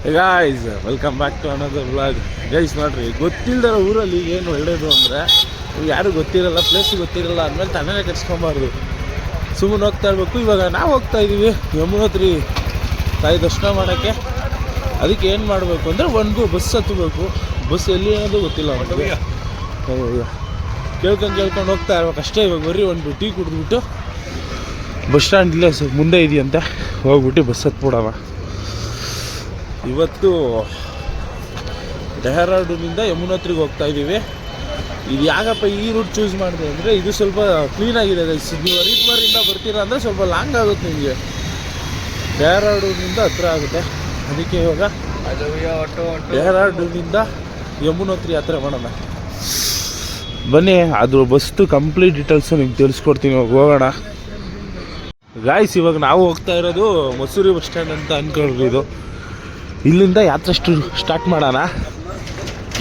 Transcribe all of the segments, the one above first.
Guys welcome back to another vlog. Guys ನೋಡ್ರಿ, ಗೊತ್ತಿಲ್ಲದ ಊರಲ್ಲಿ ಏನು ಒಳ್ಳೇದು ಅಂದರೆ ಯಾರು ಗೊತ್ತಿರಲ್ಲ, ಪ್ಲೇಸ್ ಗೊತ್ತಿರಲ್ಲ ಅಂದಮೇಲೆ ತಣ್ಣನೆ ಕಟ್ಸ್ಕೊಬಾರ್ದು, ಸುಮ್ಮನೆ ಹೋಗ್ತಾ ಇರಬೇಕು. ಇವಾಗ ನಾವು ಹೋಗ್ತಾ ಇದ್ದೀವಿ ಯಮುನೋತ್ರಿ ತಾಯಿ ದರ್ಶನ ಮಾಡೋಕ್ಕೆ. ಅದಕ್ಕೆ ಏನು ಮಾಡಬೇಕು ಅಂದರೆ ಒಂದು ಬಸ್ ಹತ್ತಬೇಕು. ಬಸ್ ಎಲ್ಲಿ ಅನ್ನೋದು ಗೊತ್ತಿಲ್ಲ ನಮಗೆ. ಕೇಳ್ಕೊಂಡು ಹೋಗ್ತಾ ಇರ್ಬೇಕು ಅಷ್ಟೇ. ಇವಾಗ ಬರ್ರಿ ಒಂದು ಟೀ ಕುಡಿದ್ಬಿಟ್ಟು ಬಸ್ ಸ್ಟ್ಯಾಂಡ್ ಇಲ್ಲೇ ಮುಂದೆ ಇದೆಯಂತೆ, ಹೋಗ್ಬಿಟ್ಟು ಬಸ್ ಹತ್ಬಿಡವ. ಇವತ್ತು ಡೆಹ್ರಾಡೂನಿಂದ ಯಮುನೋತ್ರಿಗೆ ಹೋಗ್ತಾ ಇದ್ದೀವಿ. ಇದು ಯಾಕಪ್ಪ ಈ ರೂಟ್ ಚೂಸ್ ಮಾಡಿದೆ ಅಂದರೆ ಇದು ಸ್ವಲ್ಪ ಕ್ಲೀನಾಗಿದೆ. ನೀವು ಹರಿದ್ವಾರಿಂದ ಬರ್ತೀರಾ ಅಂದರೆ ಸ್ವಲ್ಪ ಲಾಂಗ್ ಆಗುತ್ತೆ ನಿಮಗೆ, ಡೆಹ್ರಾಡೂನಿಂದ ಹತ್ರ ಆಗುತ್ತೆ. ಅದಕ್ಕೆ ಇವಾಗ ಡೆಹ್ರಾಡೂನಿಂದ ಯಮುನೋತ್ರಿ ಯಾತ್ರೆ ಮಾಡೋಣ ಬನ್ನಿ. ಅದ್ರ ಬಸ್ದು ಕಂಪ್ಲೀಟ್ ಡೀಟೇಲ್ಸು ನಿಮ್ಗೆ ತಿಳಿಸ್ಕೊಡ್ತೀನಿ, ಹೋಗೋಣ. ಗಾಯ್ಸ್ ಇವಾಗ ನಾವು ಹೋಗ್ತಾ ಇರೋದು ಮಸೂರಿ ಬಸ್ ಸ್ಟ್ಯಾಂಡ್ ಅಂತ ಅಂದ್ಕೊಂಡ್ರಿ. ಇದು ಇಲ್ಲಿಂದ ಯಾತ್ರೆ ಸ್ಟಾರ್ಟ್ ಮಾಡೋಣ.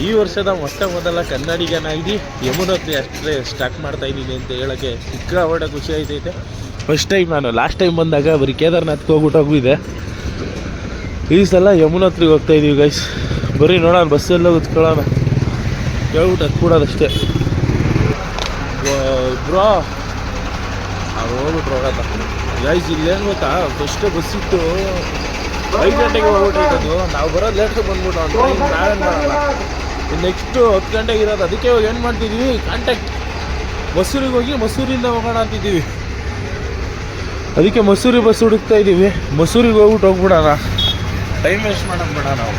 ಈ ವರ್ಷದ ಮೊದಲ ಕನ್ನಡಿಗನಾಗಿ ಯಮುನೋತ್ರಿ ಅಷ್ಟೇ ಸ್ಟಾರ್ಟ್ ಮಾಡ್ತಾ ಇದ್ದೀನಿ ಅಂತ ಹೇಳೋಕ್ಕೆ ಸಿಕ್ಕಾಪಟ್ಟೆ ಖುಷಿ ಆಯ್ತೈತೆ. ಫಸ್ಟ್ ಟೈಮ್ ನಾನು ಲಾಸ್ಟ್ ಟೈಮ್ ಬಂದಾಗ ಬರೀ ಕೇದಾರ್ನಾಥ್ಗೆ ಹೋಗಿದ್ದೆ. ಈ ಸಲ ಯಮುನೋತ್ರಿಗೆ ಹೋಗ್ತಾ ಇದ್ದೀವಿ ಗೈಸ್. ಬರೀ ನೋಡೋಣ, ಬಸ್ಸೆಲ್ಲ ಕೂತ್ಕೊಳ್ಳೋಣ, ಹೇಳ್ಬಿಟ್ಟು ಹತ್ಬಿಡೋದಷ್ಟೇ. ಬ್ರೋ ಅವ್ರು ಹೋಗ್ಬಿಟ್ರು ಹೋಗತ್ತ ಗೈಸ್. ಇಲ್ಲೇನು ಗೊತ್ತಾ, ಫಸ್ಟ್ ಬಸ್ ಇತ್ತು 5 ಗಂಟೆಗೆ ಹೋಗ್ಬಿಟ್ಟಿರೋದು. ನಾವು ಬರೋದು ಲೇಟ್ಗೆ ಬಂದ್ಬಿಟ್ಟು ನಾವೇನು ಮಾಡೋಲ್ಲ, ನೆಕ್ಸ್ಟು 10 ಗಂಟೆಗೆ ಇರೋದು. ಅದಕ್ಕೆ ಇವಾಗ ಏನು ಮಾಡ್ತಿದ್ದೀವಿ, ಕಾಂಟ್ಯಾಕ್ಟ್ ಮಸೂರಿಗೆ ಹೋಗಿ ಮಸೂರಿಂದ ಹೋಗೋಣ ಅಂತಿದ್ದೀವಿ. ಅದಕ್ಕೆ ಮಸೂರಿ ಬಸ್ ಹುಡುಕ್ತಾ ಇದ್ದೀವಿ. ಮಸೂರಿಗೆ ಹೋಗ್ಬಿಟ್ಟು ಹೋಗ್ಬಿಡೋಣ, ಟೈಮ್ ವೇಸ್ಟ್ ಮಾಡೋದು ಬೇಡ ನಾವು.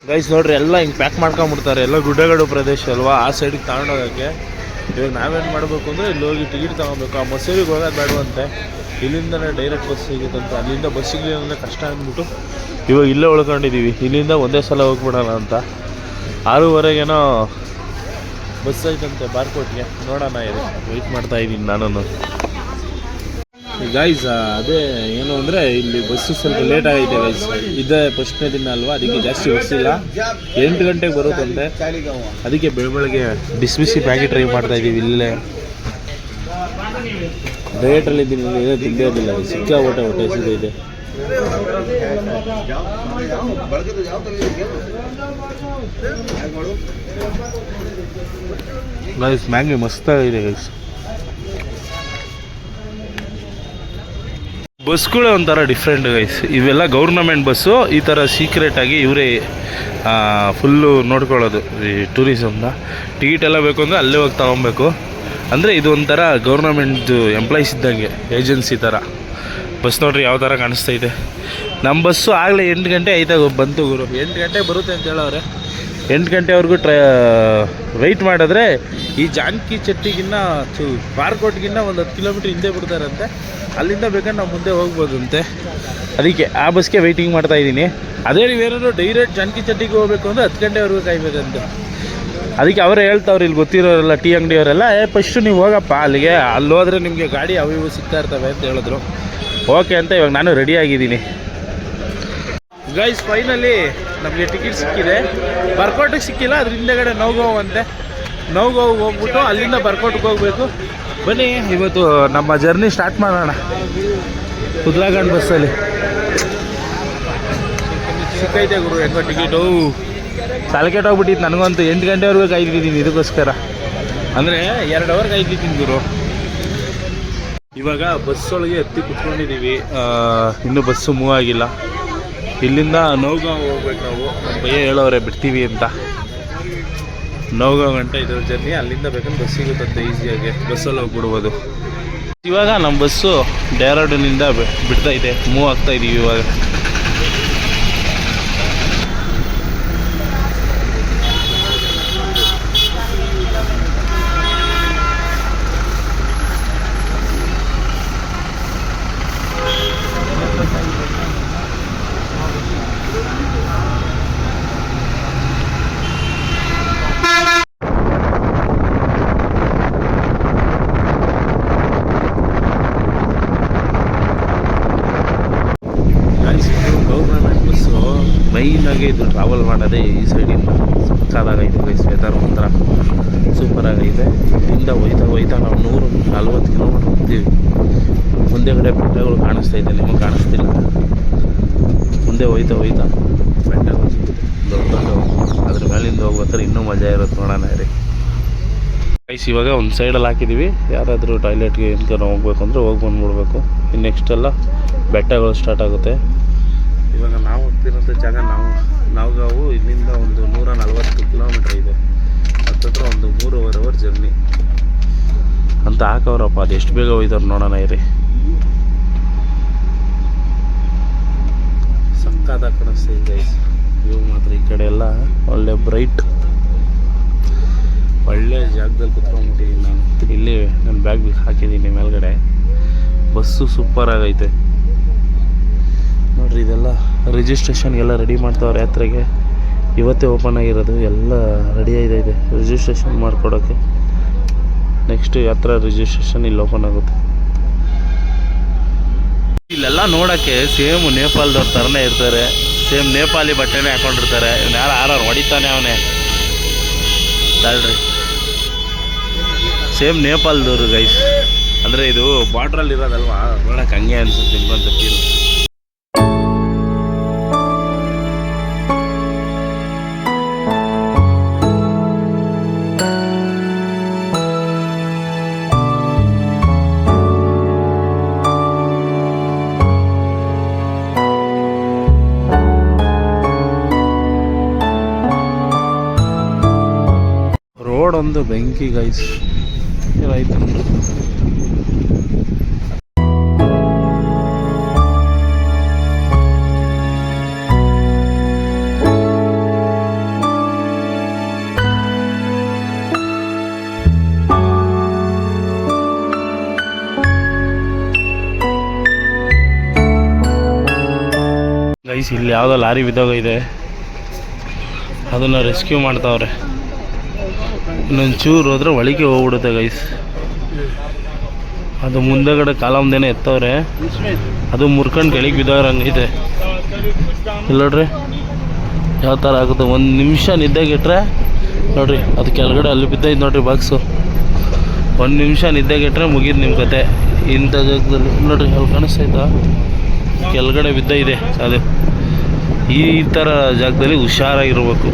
ಗೈಸ್ ನೋಡ್ರಿ, ಎಲ್ಲ ಹಿಂಗೆ ಪ್ಯಾಕ್ ಮಾಡ್ಕೊಂಬಿಡ್ತಾರೆ. ಎಲ್ಲ ಗುಡ್ಡಗಾಡು ಪ್ರದೇಶ ಅಲ್ವಾ, ಆ ಸೈಡಿಗೆ ತಗೊಂಡೋಗೋಕ್ಕೆ. ಇವಾಗ ನಾವೇನು ಮಾಡಬೇಕು ಅಂದರೆ ಇಲ್ಲಿ ಹೋಗಿ ಟಿಕೆಟ್ ತೊಗೊಬೇಕು. ಆ ಮಸೂರಿಗೆ ಹೋಗೋದು ಬೇಡವಂತೆ, ಇಲ್ಲಿಂದನೇ ಡೈರೆಕ್ಟ್ ಬಸ್ ಸಿಗುತ್ತಂತ. ಅಲ್ಲಿಂದ ಬಸ್ ಸಿಗಲಿಲ್ಲ ಕಷ್ಟ ಅಂದ್ಬಿಟ್ಟು ಇವಾಗ ಇಲ್ಲೇ ಉಳ್ಕೊಂಡಿದ್ದೀವಿ. ಇಲ್ಲಿಂದ ಒಂದೇ ಸಲ ಹೋಗ್ಬಿಡೋಣ ಅಂತ. 6:30ಗೇನೋ ಬಸ್ ಐತಂತೆ ಬಾರ್ಕೋಟ್ಗೆ. ನೋಡೋಣ, ಇದು ವೆಯ್ಟ್ ಮಾಡ್ತಾ ಇದ್ದೀನಿ ನಾನು. ಗೈಸ್ ಅದೇ ಏನು ಅಂದರೆ ಇಲ್ಲಿ ಬಸ್ಸು ಸ್ವಲ್ಪ ಲೇಟ್ ಆಗೈತೆ ಗೈಸ್. ಇದೇ ಫಸ್ಟ್ನೇ ದಿನ ಅಲ್ವಾ, ಅದಕ್ಕೆ ಜಾಸ್ತಿ ಬಸ್ಸಿಲ್ಲ. 8 ಗಂಟೆಗೆ ಬರುತ್ತಂತೆ. ಅದಕ್ಕೆ ಬೆಳಗ್ಗೆ ಬಿಸಿ ಪ್ಯಾಕೆಟ್ ಟ್ರೈ ಮಾಡ್ತಾ ಇದ್ದೀವಿ. ಇಲ್ಲೇ ಡಯೇಟ್ರಲ್ಲಿ ಇದ್ದೀನಿ, ಏನೂ ತಿಂದಿರೋದಿಲ್ಲ. ಸಿಕ್ಕಾಪಟ್ಟೆ ಹೊಟ್ಟೆ ಹಸಿದೈತೆ. Guys ಮ್ಯಾಂಗಿ ಮಸ್ತಾಗಿದೆ guys. ಬಸ್ಗಳೇ ಒಂಥರ ಡಿಫ್ರೆಂಟ್ ಗೈಸ್. ಇವೆಲ್ಲ ಗೌರ್ನಮೆಂಟ್ ಬಸ್ಸು. ಈ ಥರ ಸೀಕ್ರೆಟಾಗಿ ಇವರೇ ಫುಲ್ಲು ನೋಡ್ಕೊಳ್ಳೋದು ಈ ಟೂರಿಸಮ್ನ. ಟಿಕೆಟ್ ಎಲ್ಲ ಬೇಕು ಅಂದರೆ ಅಲ್ಲೇ ಹೋಗಿ ತೊಗೊಬೇಕು. ಅಂದರೆ ಇದು ಒಂಥರ ಗೌರ್ನಮೆಂಟ್ದು ಎಂಪ್ಲಾಯೀಸ್ ಇದ್ದಂಗೆ, ಏಜೆನ್ಸಿ ಥರ ಬಸ್. ನೋಡ್ರಿ ಯಾವ ಥರ ಕಾಣಿಸ್ತೈತೆ. ನಮ್ಮ ಬಸ್ಸು ಆಗಲೇ 8 ಗಂಟೆ ಆಯ್ತಾ ಬಂತು ಗುರು. 8 ಗಂಟೆಗೆ ಬರುತ್ತೆ ಅಂತ ಹೇಳವ್ರೆ. 8 ಗಂಟೆವರೆಗೂ ವೆಯ್ಟ್ ಮಾಡಿದ್ರೆ ಈ ಜಾನಕಿ ಚಟ್ಟಿಗಿನ್ನ ಬಾರ್ಕೋಟ್ಗಿನ್ನ ಒಂದು 10 ಕಿಲೋಮೀಟ್ರ್ ಹಿಂದೆ ಬಿಡ್ತಾರಂತೆ. ಅಲ್ಲಿಂದ ಬೇಕಾದ್ರೆ ನಾವು ಮುಂದೆ ಹೋಗ್ಬೋದಂತೆ. ಅದಕ್ಕೆ ಆ ಬಸ್ಗೆ ವೆಯ್ಟಿಂಗ್ ಮಾಡ್ತಾಯಿದ್ದೀನಿ. ಅದೇ ನೀವೇನಾದ್ರು ಡೈರೆಕ್ಟ್ ಜಾನಕಿ ಚಟ್ಟಿಗೆ ಹೋಗಬೇಕು ಅಂದರೆ 10 ಗಂಟೆವರೆಗೂ ಕಾಯ್ಬೇಕಂತೆ. ಅದಕ್ಕೆ ಅವರೇ ಹೇಳ್ತಾವ್ರು, ಇಲ್ಲಿ ಗೊತ್ತಿರೋರೆಲ್ಲ ಟೀ ಅಂಗಡಿಯವರೆಲ್ಲ, ಫಸ್ಟು ನೀವು ಹೋಗಪ್ಪ ಅಲ್ಲಿಗೆ, ಅಲ್ಲಿ ಹೋದರೆ ನಿಮಗೆ ಗಾಡಿ ಅವು ಇವು ಸಿಗ್ತಾ ಇರ್ತವೆ ಅಂತ ಹೇಳಿದ್ರು. ಓಕೆ ಅಂತ ಇವಾಗ ನಾನು ರೆಡಿ ಆಗಿದ್ದೀನಿ ಗೈಸ್. ಫೈನಲಿ ನಮಗೆ ಟಿಕೆಟ್ ಸಿಕ್ಕಿದೆ. ಬರ್ಕೋಟಿಗೆ ಸಿಕ್ಕಿಲ್ಲ, ಅದ್ರ ಹಿಂದೆಗಡೆ ನೌಗಾವ್ ಅಂತೆ. ನೌಗಾವ್ಗೆ ಹೋಗ್ಬಿಟ್ಟು ಅಲ್ಲಿಂದ ಬರ್ಕೋಟಿಗೆ ಹೋಗಬೇಕು. ಬನ್ನಿ ಇವತ್ತು ನಮ್ಮ ಜರ್ನಿ ಸ್ಟಾರ್ಟ್ ಮಾಡೋಣ ಉತ್ತರಾಖಂಡ್ ಬಸ್ಸಲ್ಲಿ. ಸಿಕ್ಕೈತೆ ಗುರು ಹೆಂಗೋ ಟಿಕೆಟು. ತಲೆಕೆಟ್ಟು ಹೋಗ್ಬಿಟ್ಟಿತ್ತು ನನಗಂತೂ. 8 ಗಂಟೆವರೆಗೂ ಕಾಯ್ದಿದ್ದೀನಿ ಇದಕ್ಕೋಸ್ಕರ. ಅಂದರೆ 2 ಅವರ್ ಕಾಯ್ದಿದ್ದೀನಿ ಗುರು. ಇವಾಗ ಬಸ್ಸೊಳಗೆ ಎತ್ತಿ ಕುತ್ಕೊಂಡಿದ್ದೀವಿ. ಇನ್ನೂ ಬಸ್ಸು ಮೂವ್ ಆಗಿಲ್ಲ. ಇಲ್ಲಿಂದ ನೌಗಾವ್ ಹೋಗ್ಬೇಕು ನಾವು. ನಮ್ಮ ಭಯ ಹೇಳೋರೆ ಬಿಡ್ತೀವಿ ಅಂತ. ನೌಗಾವ್ ಗಂಟೆ ಇದ್ರ ಜರ್ನಿ. ಅಲ್ಲಿಂದ ಬೇಕಂದ್ರೆ ಬಸ್ ಸಿಗುತ್ತಂತೆ ಈಸಿಯಾಗಿ, ಬಸ್ಸಲ್ಲಿ ಹೋಗ್ಬಿಡ್ಬೋದು. ಇವಾಗ ನಮ್ಮ ಬಸ್ಸು ಡೆಹ್ರಾಡೂನಿಂದ ಬಿಡ್ತಾ ಇದೆ, ಮೂವ್ ಆಗ್ತಾ ಇದ್ದೀವಿ ಇವಾಗ. ಮೈನಾಗೆ ಇದು ಟ್ರಾವೆಲ್ ಮಾಡೋದೇ ಈ ಸೈಡಿಂದ. ಸಕ್ಕದಾಗೈತೆ ಗೈಸ್. ವೆದರ್ ಮಾತ್ರ ಸೂಪರಾಗೈತೆ. ಇಲ್ಲಿಂದ ಹೋಯ್ತಾ ನಾವು 140 ಕಿಲೋಮೀಟ್ರ್ ಹೋಗ್ತೀವಿ. ಮುಂದೆಗಡೆ ಬೆಟ್ಟಗಳು ಕಾಣಿಸ್ತಾ ಇದೆ, ನಿಮಗೆ ಕಾಣಿಸ್ತಿಲ್ಲ. ಮುಂದೆ ಹೋಯ್ತಾ ಬೆಟ್ಟಗಳು ಸಿಗುತ್ತೆ ದೊಡ್ಡ ಅದ್ರ ಮೇಲಿಂದ ಹೋಗ್ಬೇಕಾದ್ರೆ ಇನ್ನೂ ಮಜಾ ಇರುತ್ತೆ, ನೋಡೋಣ ರೀ ಗೈಸ್. ಇವಾಗ ಒಂದು ಸೈಡಲ್ಲಿ ಹಾಕಿದ್ದೀವಿ, ಯಾರಾದರೂ ಟಾಯ್ಲೆಟ್ಗೆ ಏನಕ್ಕೆ ಹೋಗ್ಬೇಕು ಅಂದರೆ ಹೋಗಿ ಬಂದುಬಿಡ್ಬೇಕು. ಇನ್ನು ನೆಕ್ಸ್ಟ್ ಎಲ್ಲ ಬೆಟ್ಟಗಳು ಸ್ಟಾರ್ಟ್ ಆಗುತ್ತೆ. ಇವಾಗ ನಾವು ಹೋಗ್ತಿರೋಂಥ ಜಾಗ ನಾವು ಇಲ್ಲಿಂದ ಒಂದು 140 ಕಿಲೋಮೀಟ್ರ್ ಇದೆ, ಹತ್ತತ್ರ ಒಂದು 3.5 ಅವರ್ ಜರ್ನಿ ಅಂತ ಹಾಕವ್ರಪ್ಪ. ಅದು ಎಷ್ಟು ಬೇಗ ಹೋಯ್ತವ್ರು ನೋಡೋಣ ಇರಿ. ಸಕ್ಕತ್ತಾಗಿ ಕಾಣಿಸ್ತಾ ಇದೆ ಗೈಸ್ ವ್ಯೂ ಮಾತ್ರ. ಈ ಕಡೆ ಎಲ್ಲ ಒಳ್ಳೆ ಬ್ರೈಟ್, ಒಳ್ಳೆ ಜಾಗದಲ್ಲಿ ಕುತ್ಕೊಂಡ್ಬಿಟ್ಟಿದ್ದೀನಿ ನಾನು. ಇಲ್ಲಿ ನನ್ನ ಬ್ಯಾಗ್ ಹಾಕಿದ್ದೀನಿ ಮೇಲ್ಗಡೆ. ಬಸ್ಸು ಸೂಪರ್ ಆಗೈತೆ ನೋಡ್ರಿ. ಇದೆಲ್ಲ ರಿಜಿಸ್ಟ್ರೇಷನ್ಗೆಲ್ಲ ರೆಡಿ ಮಾಡ್ತಾವ್ರೆ ಯಾತ್ರೆಗೆ. ಇವತ್ತೇ ಓಪನ್ ಆಗಿರೋದು, ಎಲ್ಲ ರೆಡಿ ಇದೆ ರಿಜಿಸ್ಟ್ರೇಷನ್ ಮಾಡಿಕೊಡೋಕ್ಕೆ. ನೆಕ್ಸ್ಟ್ ಯಾತ್ರಾ ರಿಜಿಸ್ಟ್ರೇಷನ್ ಇಲ್ಲಿ ಓಪನ್ ಆಗುತ್ತೆ. ಇಲ್ಲೆಲ್ಲ ನೋಡೋಕ್ಕೆ ಸೇಮ್ ನೇಪಾಳದವ್ರ ಥರನೇ ಇರ್ತಾರೆ. ಸೇಮ್ ನೇಪಾಳಿ ಬಟ್ಟೆನೇ ಹಾಕೊಂಡಿರ್ತಾರೆ. ಇವ್ನು ಯಾರು ಹೊಡಿತಾನೆ ಅವನೇ ತಾಳ್ರಿ. Same ನೇಪಾಳದವರು guys. ಅಂದರೆ ಇದು ಬಾರ್ಡ್ರಲ್ಲಿ ಇರೋದಲ್ವಾ, ನೋಡೋಕೆ ಹಂಗೆ ಅನ್ಸುತ್ತೆ ನಿಮ್ಗೊಂದು ಫೀಲ್. ರೋಡ್ ಒಂದು ಬೆಂಕಿ ಗೈಸ್ ಏನಾಯ್ತು. ಗೈಸ್ ಇಲ್ಲಿ ಯಾವುದೋ ಲಾರಿ ಬಿದ್ದೋಗಿದೆ, ಅದನ್ನು ರೆಸ್ಕ್ಯೂ ಮಾಡ್ತಾವ್ರೆ. ಇನ್ನೊಂದು ಚೂರು ಹೋದ್ರೆ ಒಳಗೆ ಹೋಗ್ಬಿಡುತ್ತೆ ಗೈಸ್. ಅದು ಮುಂದೆಗಡೆ ಕಾಲಮ್ದೇನೆ ಎತ್ತವ್ರೆ, ಅದು ಮುರ್ಕೊಂಡು ಕೆಳಗೆ ಬಿದ್ದೋರಂಗೈತೆ. ಇಲ್ಲ ನೋಡ್ರಿ ಯಾವ ಥರ ಆಗುತ್ತೆ. 1 ನಿಮಿಷ ನಿದ್ದೆಗೆಟ್ರೆ ನೋಡ್ರಿ, ಅದು ಕೆಳಗಡೆ ಅಲ್ಲಿ ಬಿದ್ದೈತೆ ನೋಡ್ರಿ ಬಾಕ್ಸು. 1 ನಿಮಿಷ ನಿದ್ದೆಗೆಟ್ರೆ ಮುಗಿದು ನಿಮ್ಮ ಕತೆ. ಇಂಥ ಜಾಗದಲ್ಲಿ ನೋಡ್ರಿ ಅಲ್ಲಿ ಕಾಣಿಸ್ತೈತಾ, ಕೆಳಗಡೆ ಬಿದ್ದೈತೆ. ಅದು ಈ ಥರ ಜಾಗದಲ್ಲಿ ಹುಷಾರಾಗಿರ್ಬೇಕು.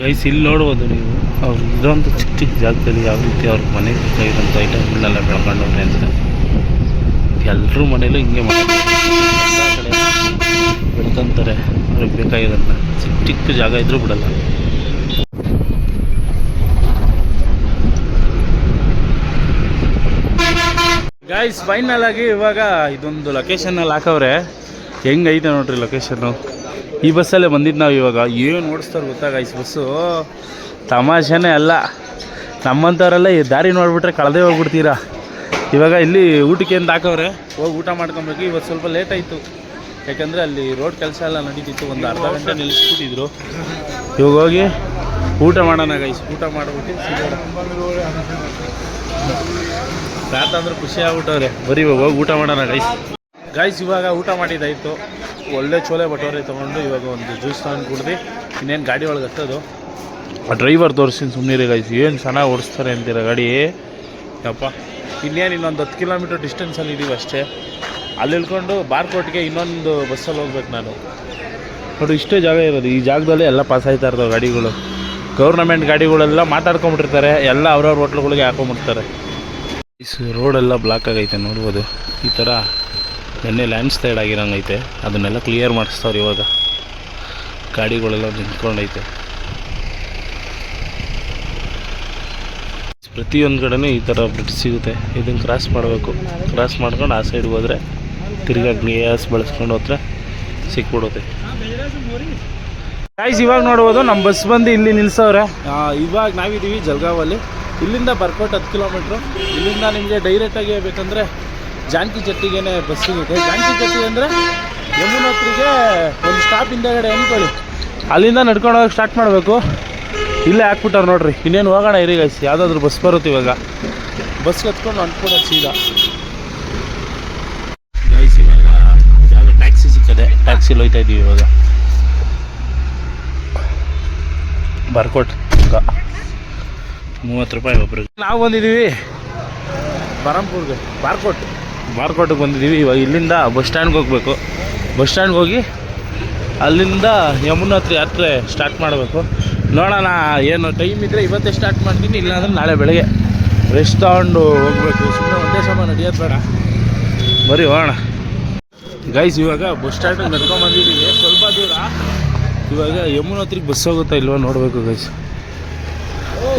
ಗೈಸ್ ಇಲ್ಲಿ ನೋಡ್ಬೋದು ನೀವು, ಅವ್ರು ಇರೋಂಥ ಚಿಕ್ಕ ಜಾಗದಲ್ಲಿ ಯಾವ ರೀತಿ ಅವ್ರ ಮನೆಗೆ ಬೇಕಾಗಿರೋಂಥ ಐಟಮ್ಗಳನ್ನೆಲ್ಲ ಬೆಳ್ಕೊಂಡವ್ರೆ ಅಂತ. ಎಲ್ಲರೂ ಮನೇಲೂ ಹಿಂಗೆ ಬೆಳ್ಕೊಂತಾರೆ ಅವ್ರಿಗೆ ಬೇಕಾಗಿರೋದನ್ನ. ಚಿಕ್ಕ ಜಾಗ ಇದ್ರೂ ಬಿಡಲ್ಲ. ಗೈಸ್ ಫೈನಲ್ ಆಗಿ ಇವಾಗ ಇದೊಂದು ಲೊಕೇಶನಲ್ಲಿ ಹಾಕವ್ರೆ. ಹೆಂಗೈತೆ ನೋಡ್ರಿ ಲೊಕೇಶನ್ನು. ಈ ಬಸ್ಸಲ್ಲೇ ಬಂದಿದ್ದು ನಾವು. ಇವಾಗ ಏನು ಓಡಿಸ್ತಾರೆ ಗೊತ್ತಾ ಗೈಸ್ ಬಸ್ಸು, ತಮಾಷೆನೇ ಅಲ್ಲ. ನಮ್ಮಂಥವರೆಲ್ಲ ಈ ದಾರಿ ನೋಡಿಬಿಟ್ರೆ ಕಳೆದೇ ಹೋಗ್ಬಿಡ್ತೀರಾ. ಇವಾಗ ಇಲ್ಲಿ ಊಟಕ್ಕೆ ಅಂತ ಹಾಕವ್ರೆ, ಹೋಗಿ ಊಟ ಮಾಡ್ಕೊಬೇಕು. ಇವತ್ತು ಸ್ವಲ್ಪ ಲೇಟ್ ಆಯಿತು, ಯಾಕಂದರೆ ಅಲ್ಲಿ ರೋಡ್ ಕೆಲಸ ಎಲ್ಲ ನಡೀತಿತ್ತು. ಒಂದು ಅರ್ಧ ಗಂಟೆ ನಿಲ್ಲಿಸ್ಬಿಟ್ಟಿದ್ರು. ಇವಾಗ ಹೋಗಿ ಊಟ ಮಾಡೋಣ ಗೈಸ್. ಊಟ ಮಾಡಿಬಿಟ್ಟು ರಾತ ಅಂದ್ರೆ ಖುಷಿ ಆಗ್ಬಿಟ್ಟವ್ರೆ. ಬರೀ ಇವಾಗ ಹೋಗಿ ಊಟ ಮಾಡೋಣ ಗೈಸ್. ಇವಾಗ ಊಟ ಮಾಡಿದ್ದಾಯಿತು. ಒಳ್ಳೆ ಚೋಲೆ ಭಟೋರೆ ತೊಗೊಂಡು ಇವಾಗ ಒಂದು ಜ್ಯೂಸ್ ತೊಗೊಂಡು ಕುಡ್ದು ಇನ್ನೇನು ಗಾಡಿ ಒಳಗೆ ಹತ್ತೋದು. ಆ ಡ್ರೈವರ್ ತೋರಿಸ್ತೀನಿ ಸುಮ್ಮನಿರಿ ಗೈಸ್, ಏನು ಚೆನ್ನಾಗಿ ಓಡಿಸ್ತಾರೆ ಅಂತೀರ ಗಾಡಿ. ಯಪ್ಪ ಇನ್ನೇನು ಇನ್ನೊಂದು 10 ಕಿಲೋಮೀಟರ್ ಡಿಸ್ಟೆನ್ಸಲ್ಲಿ ಇದ್ದೀವಿ ಅಷ್ಟೇ. ಅಲ್ಲಿ ಇಳ್ಕೊಂಡು ಬಾರ್ಕೋಟ್ಗೆ ಇನ್ನೊಂದು ಬಸ್ಸಲ್ಲಿ ಹೋಗ್ಬೇಕು ನಾನು. ನೋಡಿ ಇಷ್ಟೇ ಜಾಗ ಇರೋದು. ಈ ಜಾಗದಲ್ಲೇ ಎಲ್ಲ ಪಾಸ್ ಆಯ್ತಾ ಇರ್ತಾವೆ ಗಾಡಿಗಳು. ಗೌರ್ನಮೆಂಟ್ ಗಾಡಿಗಳೆಲ್ಲ ಮಾತಾಡ್ಕೊಂಬಿಟ್ಟಿರ್ತಾರೆ, ಎಲ್ಲ ಅವ್ರವ್ರ ಹೋಟ್ಲುಗಳಿಗೆ ಹಾಕೊಂಬಿಡ್ತಾರೆ. ರೋಡೆಲ್ಲ ಬ್ಲಾಕ್ ಆಗೈತೆ ನೋಡ್ಬೋದು. ಈ ಥರ ನೆನ್ನೆ ಲ್ಯಾಂಡ್ ಸ್ಲೈಡ್ ಆಗಿರೋಂಗೈತೆ, ಅದನ್ನೆಲ್ಲ ಕ್ಲಿಯರ್ ಮಾಡಿಸ್ತಾರೆ ಇವಾಗ. ಗಾಡಿಗಳೆಲ್ಲ ನಿಂತ್ಕೊಂಡೈತೆ. ಪ್ರತಿಯೊಂದು ಕಡೆನೂ ಈ ಥರ ಬ್ರಿಡ್ಜ್ ಸಿಗುತ್ತೆ. ಇದನ್ನು ಕ್ರಾಸ್ ಮಾಡಬೇಕು. ಕ್ರಾಸ್ ಮಾಡ್ಕೊಂಡು ಆ ಸೈಡ್ಗೆ ಹೋದರೆ ತಿರ್ಗಾ ಗ್ಯಾಸ್ ಬಳಸ್ಕೊಂಡು ಹೋದ್ರೆ ಸಿಕ್ಬಿಡುತ್ತೆ. ಗಾಯ್ಸ್ ಇವಾಗ ನೋಡ್ಬೋದು ನಮ್ಮ ಬಸ್ ಬಂದು ಇಲ್ಲಿ ನಿಲ್ಸವ್ರೆ. ಇವಾಗ ನಾವಿದ್ದೀವಿ ಜಲ್ಗಾವಲ್ಲಿ. ಇಲ್ಲಿಂದ ಬರ್ಕೋಟ್ 10 ಕಿಲೋಮೀಟ್ರು. ಇಲ್ಲಿಂದ ನಿಮಗೆ ಡೈರೆಕ್ಟಾಗಿ ಬೇಕಂದರೆ ಜಾನಕಿ ಚಟ್ಟಿಗೆ ಬಸ್ ಸಿಗುತ್ತೆ. ಜಾನಕಿ ಚಟ್ಟಿ ಅಂದರೆ ಯಮುನೋತ್ರಿಗೆ ಒಂದು ಸ್ಟಾಪ್ ಹಿಂದೆಗಡೆ ಅಂದ್ಕೊಳ್ಳಿ, ಅಲ್ಲಿಂದ ನಡ್ಕೊಂಡು ಹೋಗಿ ಸ್ಟಾರ್ಟ್ ಮಾಡಬೇಕು. ಇಲ್ಲೇ ಹಾಕ್ಬಿಟ್ಟಾರೆ ನೋಡ್ರಿ. ಇನ್ನೇನು ಹೋಗೋಣ ಇರಿ ಗೈಸ್, ಯಾವುದಾದ್ರೂ ಬಸ್ ಬರುತ್ತೆ ಇವಾಗ. ಬಸ್ಗೆ ಹತ್ಕೊಂಡು ಅಂದ್ಕೊಡೋದು ಸೀದಾ. ಗೈಸ್ ಇವಾಗ ಯಾವುದೋ ಟ್ಯಾಕ್ಸಿ ಸಿಕ್ಕದೆ, ಟ್ಯಾಕ್ಸಿಲಿ ಹೋಗ್ತಾ ಇದ್ದೀವಿ ಇವಾಗ. ಬರ್ಕೋಟ್ 30 ರೂಪಾಯಿ ಒಬ್ರಿಗೆ. ನಾವು ಬಂದಿದ್ದೀವಿ ಬರಂಪುರ್ಗೆ, ಬಾರ್ಕೋಟಿಗೆ ಬಂದಿದ್ದೀವಿ. ಇವಾಗ ಇಲ್ಲಿಂದ ಬಸ್ ಸ್ಟ್ಯಾಂಡ್ಗೆ ಹೋಗಬೇಕು. ಬಸ್ ಸ್ಟ್ಯಾಂಡ್ಗೆ ಹೋಗಿ ಅಲ್ಲಿಂದ ಯಮುನೋತ್ರಿ ಯಾತ್ರೆ ಸ್ಟಾರ್ಟ್ ಮಾಡಬೇಕು. ನೋಡೋಣ, ಏನು ಟೈಮ್ ಇದ್ದರೆ ಇವತ್ತೇ ಸ್ಟಾರ್ಟ್ ಮಾಡ್ತೀನಿ, ಇಲ್ಲಾಂದ್ರೆ ನಾಳೆ ಬೆಳಗ್ಗೆ ರೆಸ್ಟ್ ತಗೊಂಡು ಹೋಗಬೇಕು. ಸುಮ್ಮನೆ ಒಂದೇ ಸಮ ನಡೆಯೋದು ಬೇಡ, ಬರೀ ಹೋಗೋಣ. ಗೈಸ್ ಇವಾಗ ಬಸ್ ಸ್ಟ್ಯಾಂಡಿಗೆ ನಡ್ಕೊಂಬಂದಿದ್ದೀವಿ, ಸ್ವಲ್ಪ ದೂರ. ಇವಾಗ ಯಮುನೋತ್ರಿಗೆ ಬಸ್ ಹೋಗುತ್ತಾ ಇಲ್ವ ನೋಡಬೇಕು ಗೈಸ್.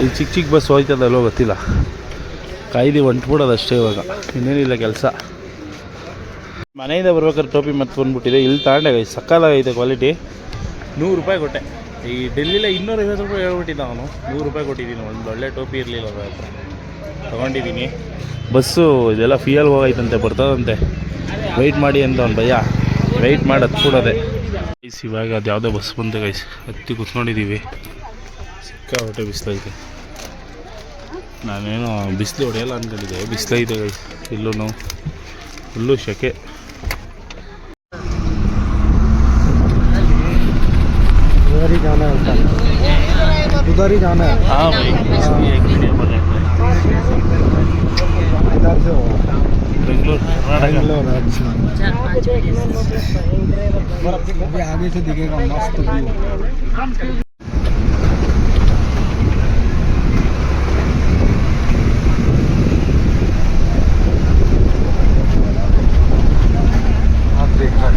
ಈ ಚಿಕ್ಕ ಬಸ್ ಹೋಯ್ತದಲ್ವ ಗೊತ್ತಿಲ್ಲ, ಕಾಯ್ದು ಹೊಂಟ್ಬಿಡೋದು ಅಷ್ಟೇ ಇವಾಗ, ಇನ್ನೇನಿಲ್ಲ ಕೆಲಸ. ಮನೆಯಿಂದ ಬರ್ಬೇಕಾದ್ರೆ ಟೋಪಿ ಮತ್ತೆ ಬಂದ್ಬಿಟ್ಟಿದೆ. ಇಲ್ಲಿ ತಗೊಂಡೆ ಗೈಸ್, ಸಕ್ಕತ್ತಾಗೈತೆ ಕ್ವಾಲಿಟಿ. 100 ರೂಪಾಯಿ ಕೊಟ್ಟೆ. ಈ ಡೆಲ್ಲಿಲೇ 250 ರೂಪಾಯಿ ಹೇಳ್ಬಿಟ್ಟಿದ್ದ ಅವನು. 100 ರೂಪಾಯಿ ಕೊಟ್ಟಿದ್ದೀನಿ. ಒಂದು ಒಳ್ಳೆ ಟೋಪಿ ಇರಲಿಲ್ಲ ಅವ್ರ ಹತ್ರ, ತೊಗೊಂಡಿದ್ದೀನಿ. ಬಸ್ಸು ಇದೆಲ್ಲ ಫ್ರೀಯಲ್ಲಿ ಹೋಗೈತಂತೆ, ಬರ್ತದಂತೆ. ವೆಯ್ಟ್ ಮಾಡಿ ಅಂತ ಅವ್ನು ಭಯ. ವೆಯ್ಟ್ ಮಾಡಿ ಹತ್ಬಿಡೋದೆ ಗೈಸ್. ಇವಾಗ ಅದು ಯಾವುದೋ ಬಸ್ ಬಂತೆ ಗೈಸ್, ಹತ್ತಿ ಕೂತ್ಕೊಂಡಿದ್ದೀವಿ. ಸಿಕ್ಕಾಪಟ್ಟೆ ಬಿಸಿಲೈತೆ. ನಾನೇನು ಬಿಸಿಲು ಹೊಡೆಯಲ್ಲ ಅಂದ್ಕೊಂಡಿದ್ದೆ, ಬಿಸಿಲೈತೆ ಗೈಸ್. ಇಲ್ಲೂ ಫುಲ್ಲು ಶೆಕೆ. उधर ही जाना है, उधर ही जाना है। हाँ भाई, इसलिए एक वीडियो बना है। इधर से होगा बेंगलोर, बेंगलोर। अच्छा, अभी आगे से दिखेगा मस्त व्यू। आप देखा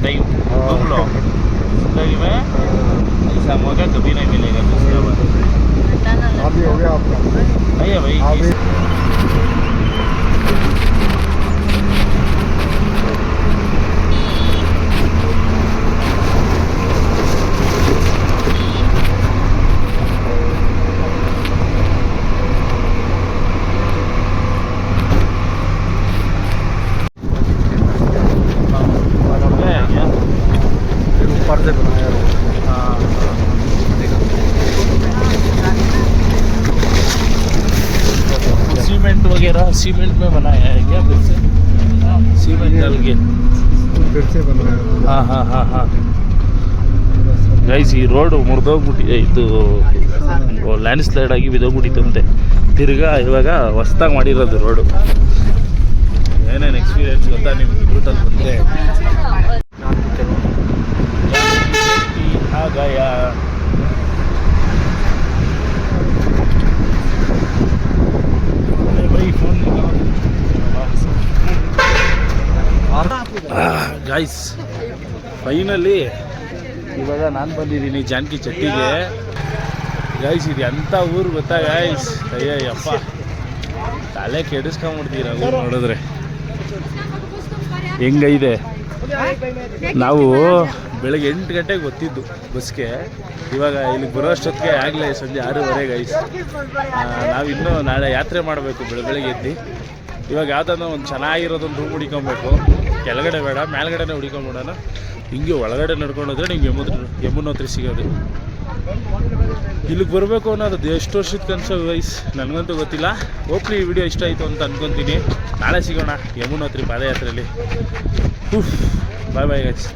टाइम घूम लो, जिंदगी में ऐसा मौका कभी नहीं मिलेगा दूसरा बार। अभी हो गया आपका? नहीं है भाई। ऊपर से बनाया है। सीमेंट वगैरह सीमेंट में बनाया है क्या? फिर से सीमेंट डाल के फिर से बनाया। हाँ हाँ हाँ हाँ ಗೈಸ್, ಈ ರೋಡು ಮುರಿದೋಗ್ಬಿಟ್ಟಿದೆ. ಇದು ಲ್ಯಾಂಡ್ ಸ್ಲೈಡ್ ಆಗಿ ಬಿದ್ದೋಗ್ಬಿಟ್ಟಿತ್ತಂತೆ. ತಿರ್ಗಾ ಇವಾಗ ಹೊಸ್ದಾಗಿ ಮಾಡಿರೋದು ರೋಡು. ಏನೇನು ಎಕ್ಸ್ಪೀರಿಯನ್ಸ್ ಗೊತ್ತಾ ನಿಮ್ಗೆ ರೂಟಲ್ಲಿ ಬಂದರೆ? गया भाई फोन गाइस, ಫೈನಲಿ ಇವಾಗ ನಾನು ಬಂದಿದ್ದೀನಿ ಜಾನಕಿ ಚಟ್ಟಿಗೆ. ಗೈಸ್ ಇದು ಎಂಥ ಊರು ಗೊತ್ತಾ ಗೈಸ್? ಅಯ್ಯಪ್ಪ, ತಲೆ ಕೆಡಿಸ್ಕೊಂಬಿಡ್ತೀರ ಊರು ನೋಡಿದ್ರೆ. ಹೆಂಗೈದೆ. ನಾವು ಬೆಳಗ್ಗೆ 8 ಗಂಟೆಗೆ ಗೊತ್ತಿದ್ದು ಬಸ್ಗೆ. ಇವಾಗ ಇಲ್ಲಿಗೆ ಬರೋ ಅಷ್ಟೊತ್ತಿಗೆ ಆಗಲೇ ಸಂಜೆ 6:30 ಗೈಸ್. ನಾವಿನ್ನೂ ನಾಳೆ ಯಾತ್ರೆ ಮಾಡಬೇಕು ಬೆಳಗ್ಗೆ ಎದ್ದು. ಇವಾಗ ಯಾವುದಾದ್ರೂ ಒಂದು ಚೆನ್ನಾಗಿರೋದೊಂದು ರೂಮ್ ಹುಡ್ಕೊಬೇಕು. ಕೆಳಗಡೆ ಬೇಡ, ಮೇಲ್ಗಡೆನೇ ಹುಡ್ಕೊಂಬಿಡೋಣ. ಹಿಂಗೆ ಒಳಗಡೆ ನಡ್ಕೊಂಡೋದ್ರೆ ನಿಮ್ಗೆ ಯಮುನೋತ್ರಿ ಸಿಗೋದು. ಇಲ್ಲಿಗೆ ಬರಬೇಕು ಅನ್ನೋದು ಎಷ್ಟು ವರ್ಷದ ಕನಸು ಗೈಸ್, ನನಗಂತೂ ಗೊತ್ತಿಲ್ಲ. ಹೋಪ್ಲಿ ಈ ವಿಡಿಯೋ ಇಷ್ಟ ಆಯಿತು ಅಂತ ಅಂದ್ಕೊತೀನಿ. ನಾಳೆ ಸಿಗೋಣ ಯಮುನೋತ್ರಿ ಪಾದಯಾತ್ರೆಯಲ್ಲಿ. ಬಾಯ್ ಬಾಯ್ ಗೈಸ್.